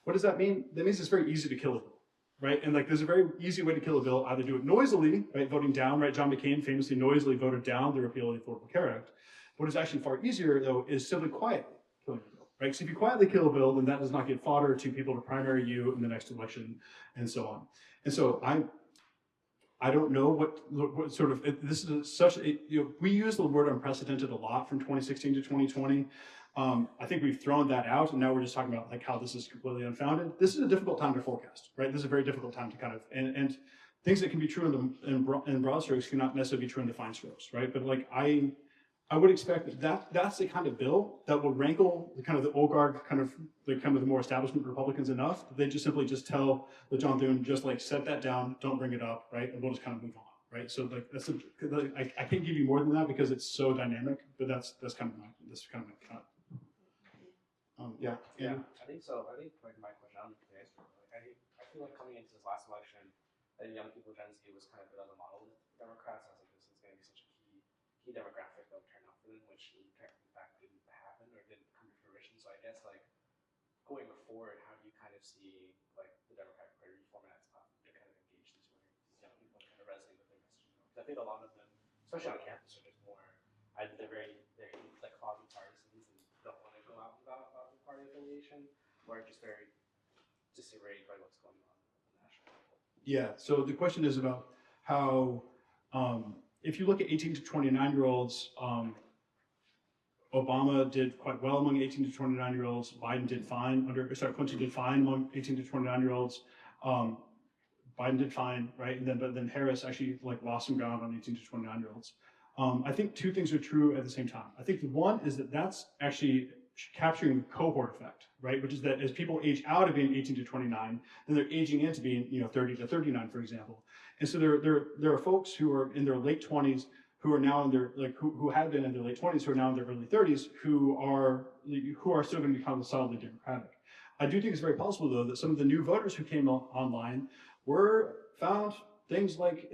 Speaker 2: What does that mean? That means it's very easy to kill a bill, right? And like there's a very easy way to kill a bill. Either do it noisily, right, voting down, right? John McCain famously noisily voted down the repeal of the Affordable Care Act. What is actually far easier, though, is simply quietly killing a bill, right? So if you quietly kill a bill, then that does not get fodder to people to primary you in the next election, and so on. And so I don't know what sort of, this is such a, we use the word unprecedented a lot from 2016 to 2020. I think we've thrown that out, and now we're just talking about like how this is completely unfounded. This is a difficult time to forecast, right? This is a very difficult time to kind of, and things that can be true in broad strokes cannot necessarily be true in the fine strokes, right? But like I would expect that's the kind of bill that will rankle the kind of the old guard, kind of the more establishment Republicans enough that they just simply just tell the John Thune, just like set that down, don't bring it up, right? And we'll just kind of move on, right? So like I can't give you more than that because it's so dynamic, but that's kind of my cut. Yeah.
Speaker 6: Yeah, I think so. I think like my question, I don't know if you answered, I feel like coming into this last election, that young people Gen Z was kind of a bit of a model with Democrats. I was like, this is going to be such a key demographic that will turn out for them, which in fact didn't happen or didn't come to fruition. So I guess like going forward, how do you kind of see like the Democratic Party reformat its platform to kind of engage these young people and kind of resonate with their messaging? Because I think a lot of them, especially on campus, are just more either they're like closet partisans and don't want to go out about the party affiliation, or just very disarrayed by what's going on at the national level.
Speaker 2: Yeah. So the question is about how. If you look at 18 to 29-year-olds, Obama did quite well among 18 to 29-year-olds. Biden did fine Clinton did fine among 18 to 29-year-olds. Biden did fine, right? But then Harris actually like lost some ground on 18 to 29-year-olds. I think two things are true at the same time. I think the one is that that's actually capturing the cohort effect, right? Which is that as people age out of being 18 to 29, then they're aging into being 30 to 39, for example. And so there are folks who are in their late 20s who are now in their who have been in their late 20s who are now in their early 30s who are still going to become solidly Democratic. I do think it's very possible though that some of the new voters who came online found things like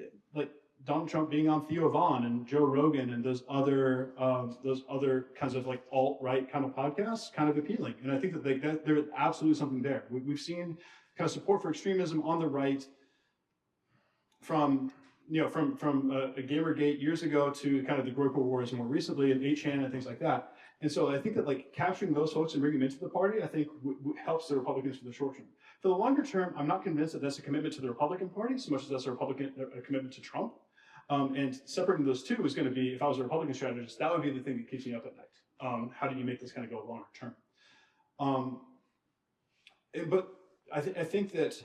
Speaker 2: Donald Trump being on Theo Vaughn and Joe Rogan and those other kinds of like alt-right kind of podcasts kind of appealing. And I think that there's absolutely something there. We've seen kind of support for extremism on the right from Gamergate years ago to kind of the Groyper Wars more recently and 8chan and things like that. And so I think that like capturing those folks and bringing them into the party, I think helps the Republicans for the short term. For the longer term, I'm not convinced that that's a commitment to the Republican Party so much as that's a commitment to Trump. And separating those two is going to be, if I was a Republican strategist, that would be the thing that keeps me up at night. How do you make this kind of go longer term? But I think that,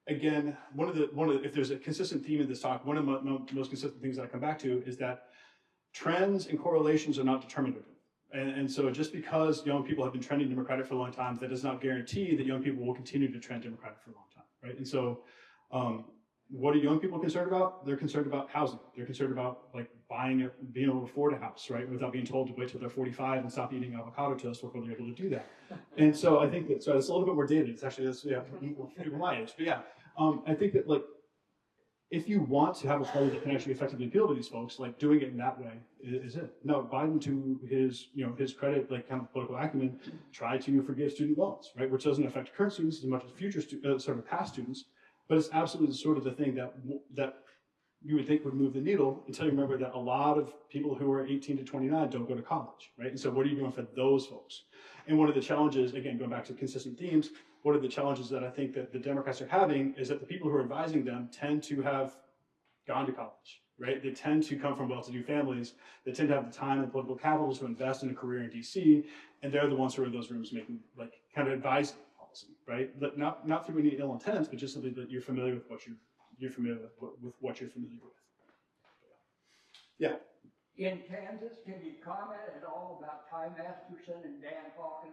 Speaker 2: again, one of the if there's a consistent theme in this talk, one of the most consistent things that I come back to is that trends and correlations are not determinative. And so just because young people have been trending Democratic for a long time, that does not guarantee that young people will continue to trend Democratic for a long time, right? And so what are young people concerned about? They're concerned about housing. They're concerned about like being able to afford a house, right? Without being told to wait till they're 45 and stop eating avocado toast before they're able to do that. And so I think that, so it's a little bit more dated. It's actually, people my age, but yeah. I think that like, if you want to have a party that can actually effectively appeal to these folks, like doing it in that way is it. Now, Biden, to his credit, like kind of political acumen, tried to forgive student loans, right? Which doesn't affect current students as much as future sort of past students. But it's absolutely sort of the thing that you would think would move the needle until you remember that a lot of people who are 18 to 29 don't go to college, right? And so what are you doing for those folks? And one of the challenges, again, going back to consistent themes, one of the challenges that I think that the Democrats are having is that the people who are advising them tend to have gone to college, right? They tend to come from well-to-do families. They tend to have the time and political capital to invest in a career in DC, and they're the ones who are in those rooms making like kind of advising policy, right? But not through any ill intent, but just simply that you're familiar with what you're familiar with. Yeah.
Speaker 7: In Kansas, can you comment at all about Ty Masterson and Dan Hawkins?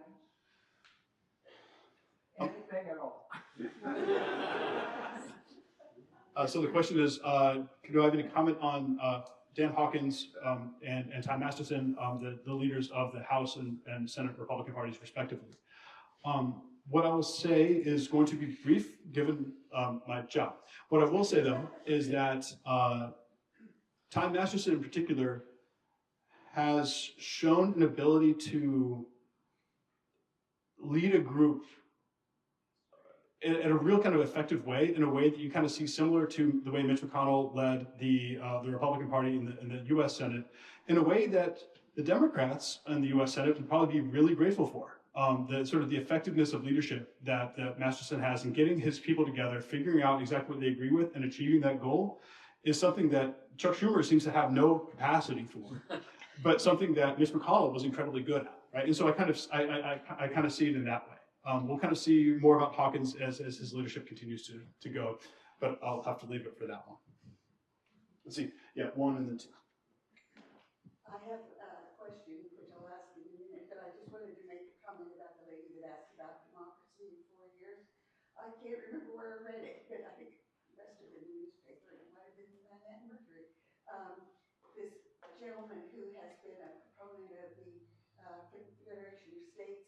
Speaker 7: Anything at all?
Speaker 2: So the question is, do I have any comment on Dan Hawkins and Ty Masterson, the leaders of the House and Senate Republican parties respectively? What I will say is going to be brief, given my job. What I will say, though, is that Ty Masterson in particular has shown an ability to lead a group in a real kind of effective way, in a way that you kind of see similar to the way Mitch McConnell led the Republican Party in the U.S. Senate, in a way that the Democrats in the U.S. Senate would probably be really grateful for. The sort of the effectiveness of leadership that Masterson has in getting his people together, figuring out exactly what they agree with, and achieving that goal is something that Chuck Schumer seems to have no capacity for, but something that Mitch McConnell was incredibly good at, right? And so I kind of see it in that way. We'll kind of see more about Hawkins as his leadership continues to go, but I'll have to leave it for that one. Let's see, yeah, one and then two.
Speaker 8: I have a question, which I'll ask in a minute, but I just wanted to make a comment about the lady that asked about democracy in 4 years. I can't remember where I read it, but I think it must have been in the newspaper. It might have been the Manhattan Mercury. This gentleman who has been a proponent of the Confederation of States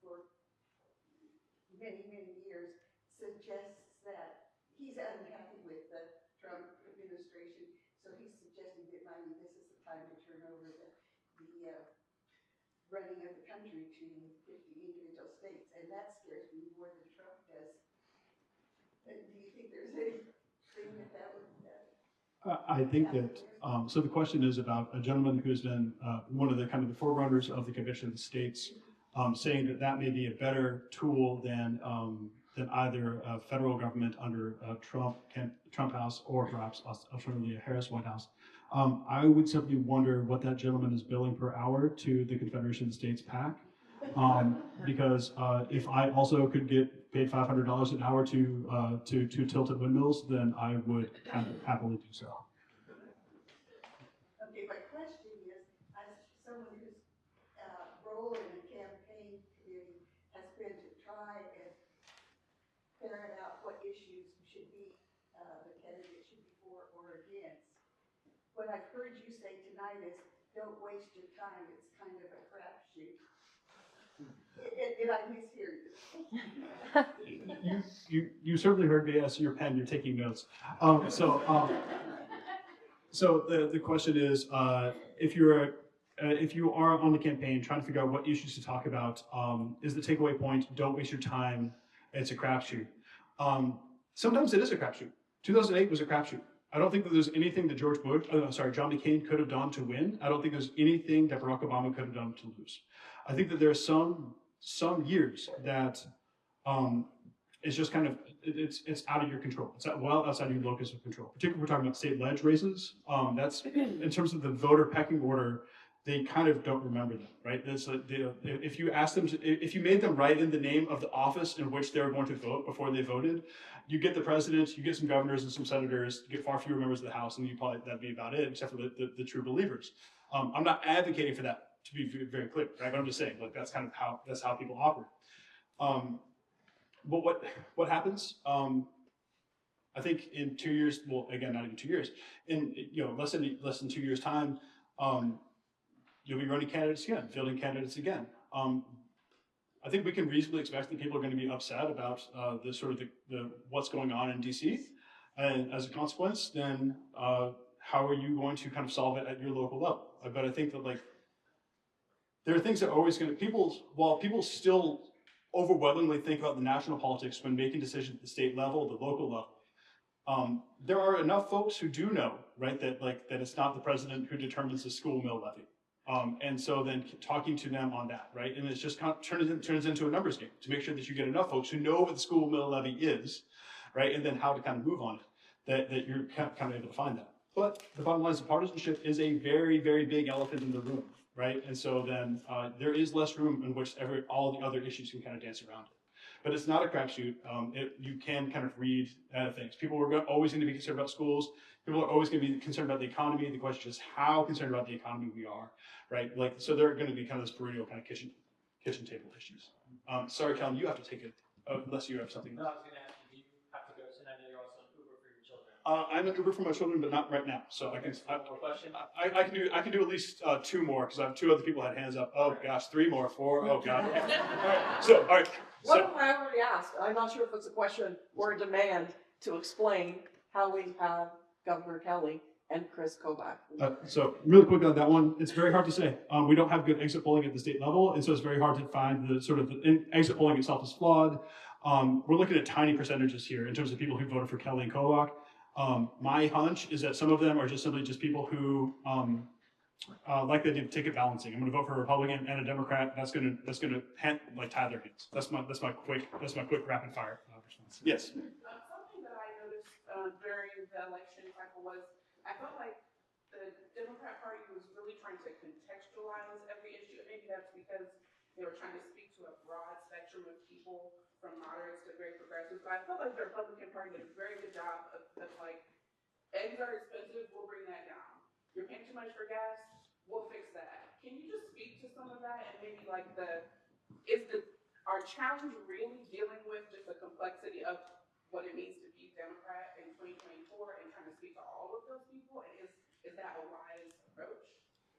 Speaker 8: for many, many years suggests that he's unhappy with the Trump administration. So he's suggesting that maybe this is the time to turn over the running of the country to 50 individual states. And that scares me more than Trump does. And do you think there's anything that would...
Speaker 2: I think that, so the question is about a gentleman who's been one of the kind of the forerunners of the Convention of the States, saying that that may be a better tool than either federal government under Trump House or perhaps alternatively a Harris White House. I would simply wonder what that gentleman is billing per hour to the Confederation of the States PAC, because if I also could get paid $500 an hour to tilt at windmills, then I would happily do so.
Speaker 8: Okay, my question is, as someone whose role in the campaign committee has been to try and ferret out what issues should be, the candidate should be for or against, what I've heard you say tonight is, don't waste your time, it's kind of a crapshoot. Did I mishear you?
Speaker 2: You certainly heard me. I see your pen. You're taking notes. So the question is, if you are on the campaign trying to figure out what issues to talk about, is the takeaway point: don't waste your time. It's a crapshoot. Sometimes it is a crapshoot. 2008 was a crapshoot. I don't think that there's anything that John McCain could have done to win. I don't think there's anything that Barack Obama could have done to lose. I think that there are some years that it's just kind of it's out of your control. It's well outside your locus of control. Particularly if we're talking about state ledge races. That's in terms of the voter pecking order. They kind of don't remember them, right? That's if you ask them, if you made them write in the name of the office in which they were going to vote before they voted, you get the president, you get some governors and some senators, you get far fewer members of the House, and that'd be about it, except for the true believers. I'm not advocating for that, to be very clear, right? But I'm just saying, like that's kind of how people operate. But what happens? I think in 2 years, well, again, not even 2 years, in less than 2 years' time. You'll be running candidates again, fielding candidates again. I think we can reasonably expect that people are going to be upset about the what's going on in DC, and as a consequence, then how are you going to kind of solve it at your local level? But I think that there are things that are always going to while people still overwhelmingly think about the national politics when making decisions at the state level, the local level. There are enough folks who do know, right, that it's not the president who determines the school mill levy. And so then talking to them on that, right? And it's just kind of turns into a numbers game to make sure that you get enough folks who know what the school mill levy is, right? And then how to kind of move on it, that you're kind of able to find that. But the bottom line is partisanship is a very, very big elephant in the room, right? And so then there is less room in which all the other issues can kind of dance around it. but it's not a crapshoot. You can kind of read things. People are always going to be concerned about schools. People are always going to be concerned about the economy. The question is how concerned about the economy we are, right? Like, so there are going to be kind of this perennial kind of kitchen table issues. Sorry, Kellen, you have to take it unless you have something.
Speaker 1: No, I was going to ask you, do you have to go? And I know you're also an Uber for your children.
Speaker 2: I'm an Uber for my children, but not right now. So I can. I can do at least 2 more because I have 2 other people had hands up. Oh gosh, 3 more, 4. Oh god. All right. All right.
Speaker 3: One of them I already asked. I'm not sure if it's a question or a demand to explain how we have Governor Kelly and Chris Kobach.
Speaker 2: So really quick on that one, it's very hard to say. We don't have good exit polling at the state level, and so it's very hard to find the sort of exit polling itself is flawed. We're looking at tiny percentages here in terms of people who voted for Kelly and Kobach. My hunch is that some of them are just simply people who like they did ticket balancing. I'm going to vote for a Republican and a Democrat. That's going to tie their hands. That's my quick rapid fire response. Yes.
Speaker 9: Something that I noticed during the election cycle was I felt like the Democrat Party was really trying to contextualize every issue. And maybe that's because they were trying to speak to a broad spectrum of people from moderates to very progressives. But I felt like the Republican Party did a very good job of like, eggs are expensive, we'll bring that down. You're paying too much for gas, we'll fix that. Can you just speak to some of that and maybe like our challenge really dealing with just the complexity of what it means to be Democrat in 2024 and trying to speak to all of those people? And is that a wise approach?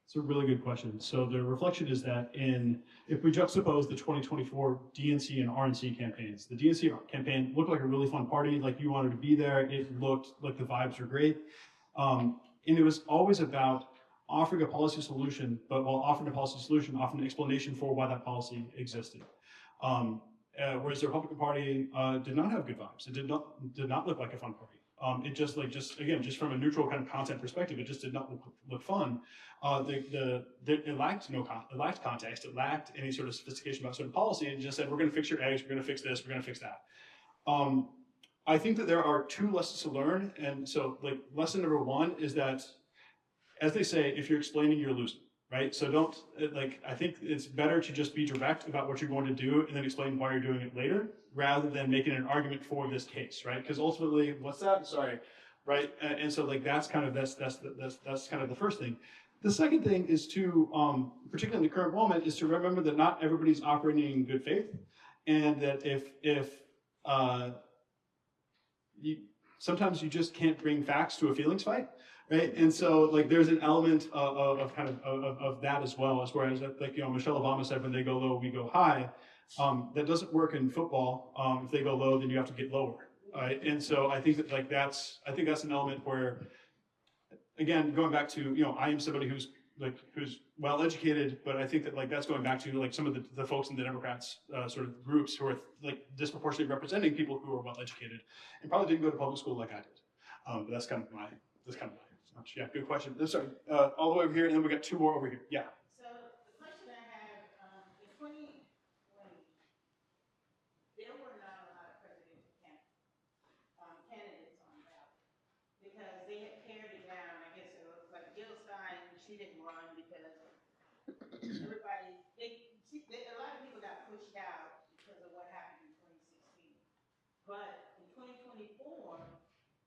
Speaker 2: It's a really good question. So the reflection is that if we juxtapose the 2024 DNC and RNC campaigns, the DNC campaign looked like a really fun party, like you wanted to be there. It looked like the vibes were great. And it was always about offering a policy solution, but while offering a policy solution, often an explanation for why that policy existed. Whereas the Republican Party did not have good vibes. It did not look like a fun party. It just from a neutral kind of content perspective, it just did not look fun. It lacked context. It lacked any sort of sophistication about certain policy, and just said, we're going to fix your eggs, we're going to fix this, we're going to fix that. I think that there are 2 lessons to learn, and so like lesson number 1 is that, as they say, if you're explaining, you're losing. Right? So I think it's better to just be direct about what you're going to do and then explain why you're doing it later, rather than making an argument for this case, right? Because ultimately, what's that? Sorry, right? And so like that's kind of the first thing. The second thing is to, particularly in the current moment, is to remember that not everybody's operating in good faith, and that sometimes you just can't bring facts to a feelings fight. Right, and so like there's an element of that as well, as whereas like Michelle Obama said, when they go low, we go high. That doesn't work in football. If they go low, then you have to get lower. Right, and so I think that like that's an element where, again, going back to I am somebody who's well educated, but I think that like that's going back to like some of the folks in the Democrats sort of groups who are like disproportionately representing people who are well educated and probably didn't go to public school like I did. But that's kind of my yeah, good question. Sorry, all the way over here, and then we got 2 more over here. Yeah.
Speaker 10: So the question I have, in 2020, there were not a lot of presidential candidates on the ballot because they had pared it down. I guess it was like Jill Stein, she didn't run because everybody, a lot of people got pushed out because of what happened in 2016. But in 2024,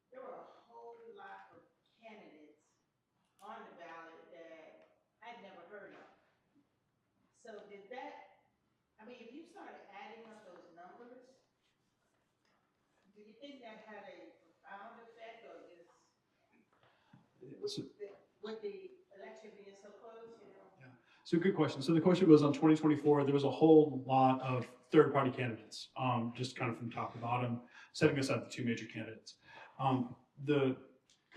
Speaker 10: there were a whole lot of candidates on the ballot that I'd never heard of. So if you started adding up those numbers, do you think that had a profound effect, or with the election being so close, Yeah.
Speaker 2: So good question. So the question was on 2024, there was a whole lot of third-party candidates, just kind of from top to bottom, setting aside the 2 major candidates. The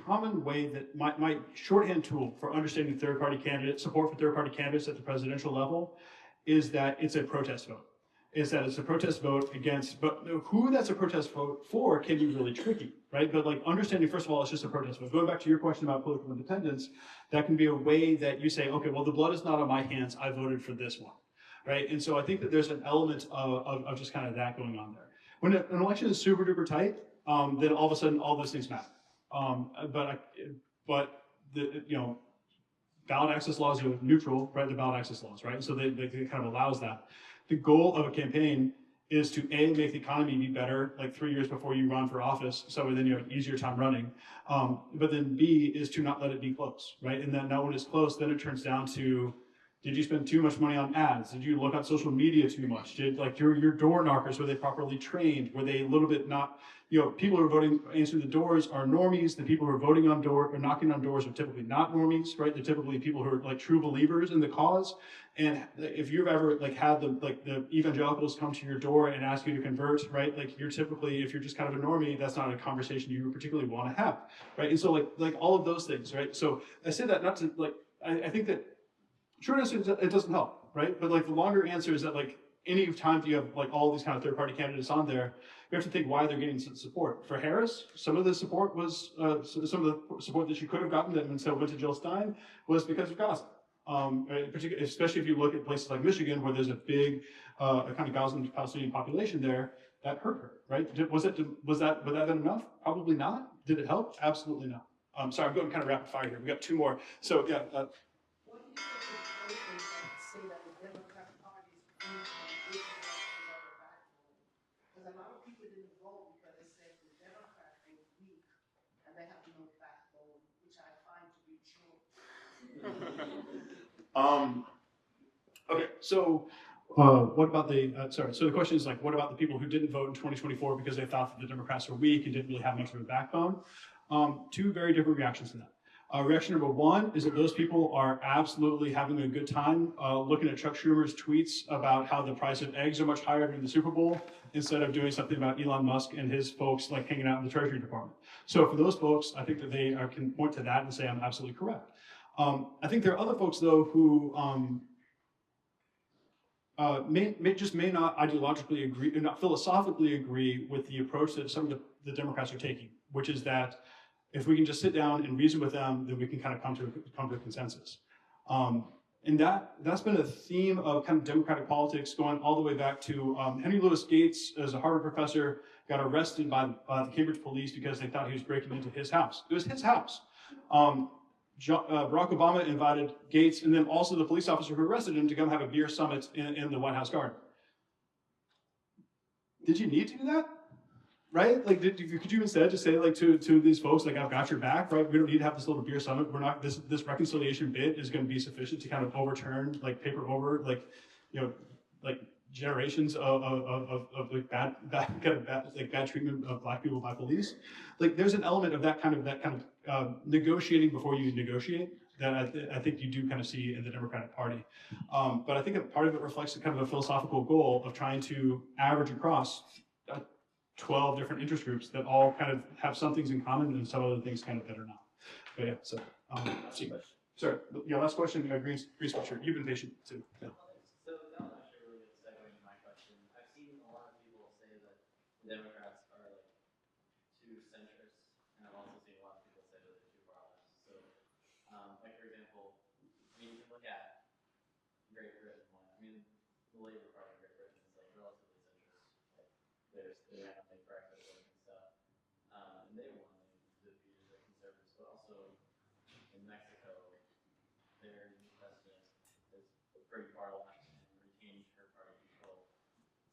Speaker 2: common way that my shorthand tool for understanding third-party candidates, support for third-party candidates at the presidential level, is that it's a protest vote. It's a protest vote against, but who that's a protest vote for can be really tricky, right? But like understanding, first of all, it's just a protest vote. Going back to your question about political independence, that can be a way that you say, okay, well, the blood is not on my hands, I voted for this one, right? And so I think that there's an element of just kind of that going on there. When an election is super duper tight, then all of a sudden all those things matter. But the ballot access laws are neutral, right? The ballot access laws, right? So they kind of allows that. The goal of a campaign is to A, make the economy be better, like 3 years before you run for office, so then you have an easier time running. But then B is to not let it be close, right? And then now when it's close, then it turns down to, did you spend too much money on ads? Did you look on social media too much? Did like your door knockers, were they properly trained? Were they a little bit not, people who are voting, answering the doors are normies. The people who are voting on door or knocking on doors are typically not normies, right? They're typically people who are like true believers in the cause. And if you've ever like had the evangelicals come to your door and ask you to convert, right? Like you're typically, if you're just kind of a normie, that's not a conversation you particularly want to have, right? And so like all of those things, right? So I say that not to like, I think that short answer is it doesn't help, right? But like the longer answer is that like any time you have like all these kind of third-party candidates on there, you have to think why they're getting support. For Harris, some of the support was some of the support that she could have gotten that instead went to Jill Stein was because of Gaza. Particularly, especially if you look at places like Michigan, where there's a big kind of Gazan Palestinian population there, that hurt her, right? Was that enough? Probably not. Did it help? Absolutely not. Sorry, I'm going kind of rapid fire here. We got two more. So yeah.
Speaker 9: What do you think of the voices that say that the Democratic Party's weak and this election are the backbone? Because a lot of people didn't vote because they said the Democrats were weak and they have no backbone, which I find to be true.
Speaker 2: Okay, so what about the, so the question is like, what about the people who didn't vote in 2024 because they thought that the Democrats were weak and didn't really have much of a backbone? Two very different reactions to that. Reaction number one is that those people are absolutely having a good time looking at Chuck Schumer's tweets about how the price of eggs are much higher during the Super Bowl instead of doing something about Elon Musk and his folks like hanging out in the Treasury Department. So for those folks, I think that they can point to that and say I'm absolutely correct. I think there are other folks though who may not ideologically agree, not philosophically agree with the approach that some of the Democrats are taking, which is that if we can just sit down and reason with them, then we can kind of come to a consensus. And that's been a theme of kind of democratic politics going all the way back to Henry Louis Gates, as a Harvard professor, got arrested by the Cambridge police because they thought he was breaking into his house. It was his house. Barack Obama invited Gates and then also the police officer who arrested him to come have a beer summit in the White House garden. Did you need to do that? Right? Like, could you instead just say like to these folks, like, I've got your back, right? We don't need to have this little beer summit. We're not, this reconciliation bit is going to be sufficient to kind of overturn, like paper over, like, like generations of like bad treatment of Black people by police. Like there's an element of that kind of negotiating before you negotiate that I think you do kind of see in the Democratic Party. But I think that part of it reflects a kind of a philosophical goal of trying to average across 12 different interest groups that all kind of have some things in common and some other things kind of that are not. But yeah, so see. Sorry, yeah, last question, green switcher. You've been patient too. Yeah.
Speaker 1: So that was actually really good segue into my question. I've seen a lot of people say that the Democrats are like too centrist, and I've also seen a lot of people say that they're too far left. So, like for example, I mean, you can look at Great Britain. I mean, the Labour Party of Great Britain is like relatively centrist. Like, they have like breakfast and stuff, and they won the defeated the Conservatives, but also in Mexico, their new president is pretty far left and retained her party control.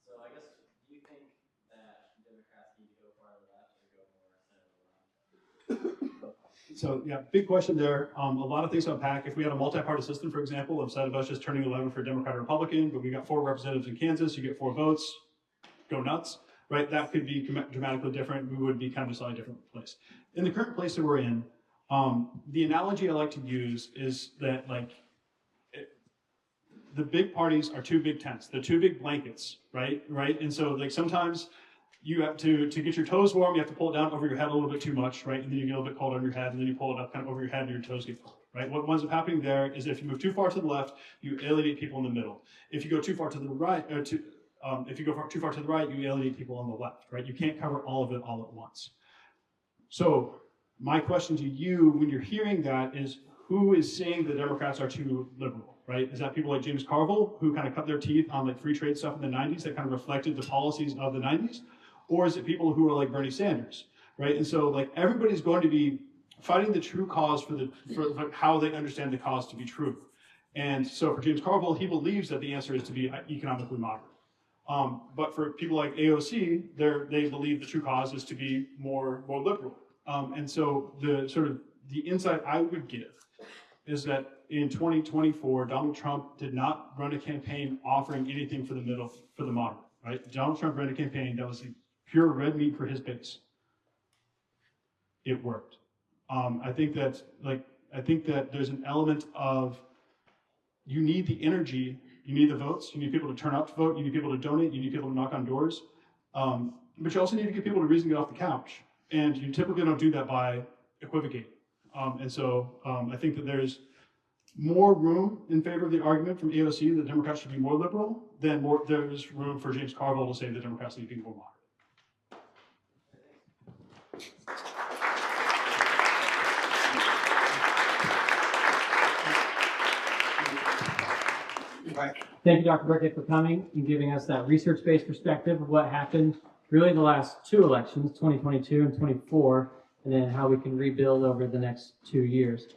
Speaker 1: So I guess, do you think that Democrats need to go far left or go more center left?
Speaker 2: So yeah, big question there. A lot of things to unpack. If we had a multi-party system, for example, instead of us just turning 11 for Democrat or Republican, but we got 4 representatives in Kansas, you get 4 votes, go nuts, right? That could be dramatically different. We would be kind of a slightly different place. In the current place that we're in, the analogy I like to use is that like the big parties are 2 big tents. They're 2 big blankets, right? And so like sometimes you have to get your toes warm, you have to pull it down over your head a little bit too much, right? And then you get a little bit cold on your head, and then you pull it up kind of over your head and your toes get cold, right? What winds up happening there is if you move too far to the left, you alienate people in the middle. If you go too far to the right, if you go too far to the right, you alienate people on the left, right? You can't cover all of it all at once. So my question to you when you're hearing that is, who is saying the Democrats are too liberal, right? Is that people like James Carville, who kind of cut their teeth on like free trade stuff in the 90s that kind of reflected the policies of the 90s? Or is it people who are like Bernie Sanders, right? And so like everybody's going to be fighting the true cause for how they understand the cause to be true. And so for James Carville, he believes that the answer is to be economically moderate. But for people like AOC, they believe the true cause is to be more liberal. And so the insight I would give is that in 2024, Donald Trump did not run a campaign offering anything for the middle, for the moderate, right? Donald Trump ran a campaign that was pure red meat for his base. It worked. I think that there's an element of, you need the energy, you need the votes, you need people to turn out to vote, you need people to donate, you need people to knock on doors, but you also need to get people a reason to get off the couch. And you typically don't do that by equivocating. And so I think that there's more room in favor of the argument from AOC that Democrats should be more liberal than there's room for James Carville to say that Democrats need to be more moderate.
Speaker 1: Thank you, Dr. Burkett, for coming and giving us that research-based perspective of what happened really the last two elections, 2022 and 24, and then how we can rebuild over the next 2 years.